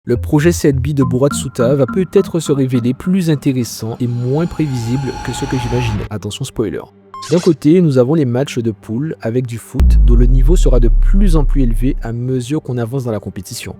Le projet 7B de Buratsuta va peut-être se révéler plus intéressant et moins prévisible que ce que j'imaginais. Attention spoiler. D'un côté, nous avons les matchs de poule avec du foot dont le niveau sera de plus en plus élevé à mesure qu'on avance dans la compétition.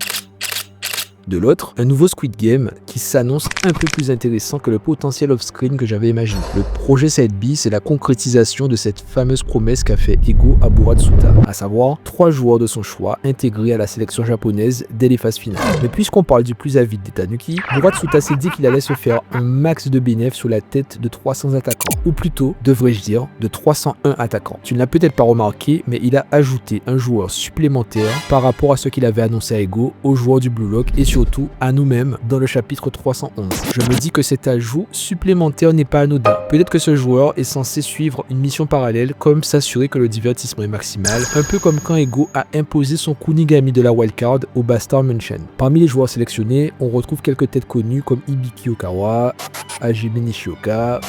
De l'autre, un nouveau Squid Game qui s'annonce un peu plus intéressant que le potentiel off-screen que j'avais imaginé. Le projet 7B, c'est la concrétisation de cette fameuse promesse qu'a fait Ego à Buratsuta, à savoir 3 joueurs de son choix intégrés à la sélection japonaise dès les phases finales. Mais puisqu'on parle du plus avide des Tanuki, Buratsuta s'est dit qu'il allait se faire un max de bénéfices sur la tête de 300 attaquants, ou plutôt, devrais-je dire, de 301 attaquants. Tu ne l'as peut-être pas remarqué, mais il a ajouté un joueur supplémentaire par rapport à ce qu'il avait annoncé à Ego, aux joueurs du Blue Lock et surtout à nous-mêmes dans le chapitre 311. Je me dis que cet ajout supplémentaire n'est pas anodin. Peut-être que ce joueur est censé suivre une mission parallèle comme s'assurer que le divertissement est maximal, un peu comme quand Ego a imposé son Kunigami de la wildcard au Bastard Munchen. Parmi les joueurs sélectionnés, on retrouve quelques têtes connues comme Hibiki Okawa, Hajime Nishioka,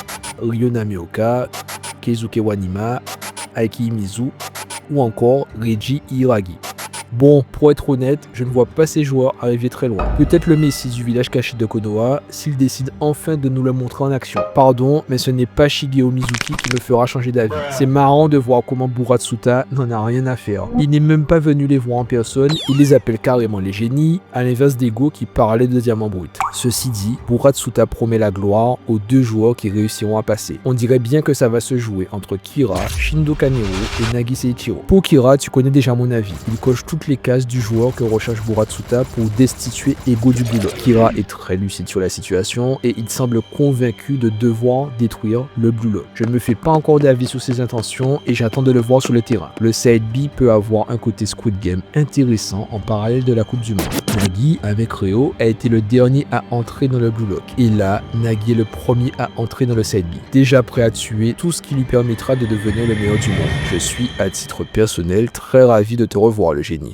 Ryonami Oka, Keizuke Wanima, Aiki Mizu ou encore Reiji Hiragi. Bon, pour être honnête, je ne vois pas ces joueurs arriver très loin. Peut-être le Messi du village caché de Konoha, s'il décide enfin de nous le montrer en action. Pardon, mais ce n'est pas Shigeo Mizuki qui me fera changer d'avis. C'est marrant de voir comment Buratsuta n'en a rien à faire. Il n'est même pas venu les voir en personne, il les appelle carrément les génies, à l'inverse d'Ego qui parlait de diamants bruts. Ceci dit, Buratsuta promet la gloire aux 2 joueurs qui réussiront à passer. On dirait bien que ça va se jouer entre Kira, Shindo Kanero et Nagi Seiichiro. Pour Kira, tu connais déjà mon avis. Il coche toutes les cases du joueur que recherche Buratsuta pour destituer Ego du Blue Lock. Kira est très lucide sur la situation et il semble convaincu de devoir détruire le Blue Lock. Je ne me fais pas encore d'avis sur ses intentions et j'attends de le voir sur le terrain. Le Side B peut avoir un côté Squid Game intéressant en parallèle de la Coupe du Monde. Nagi, avec Ryo, a été le dernier à entrer dans le Blue Lock. Et là, Nagi est le premier à entrer dans le Side B. Déjà prêt à tuer tout ce qui lui permettra de devenir le meilleur du monde. Je suis, à titre personnel, très ravi de te revoir, le génie.